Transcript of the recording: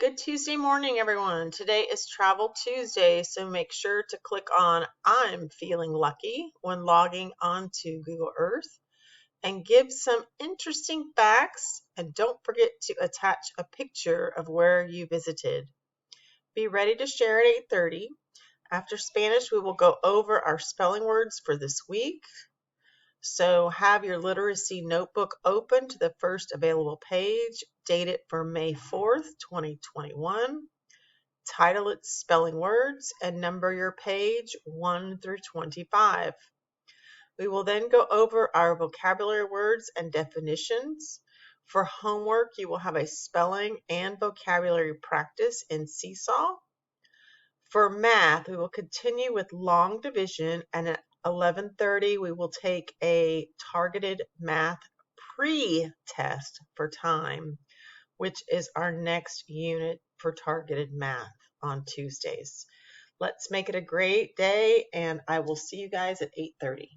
Good Tuesday morning, everyone. Today is Travel Tuesday, so make sure to click on I'm Feeling Lucky when logging onto Google Earth and give some interesting facts. And don't forget to attach a picture of where you visited. Be ready to share at 8:30. After Spanish, we will go over our spelling words for this week. So have your literacy notebook open to the first available page, date it for May 4th, 2021. Title it Spelling Words and number your page 1 through 25. We will then go over our vocabulary words and definitions. For homework, you will have a spelling and vocabulary practice in Seesaw. For math, we will continue with long division, and at 11:30 we will take a targeted math pre-test for time, which is our next unit for targeted math on Tuesdays. Let's make it a great day, and I will see you guys at 8:30.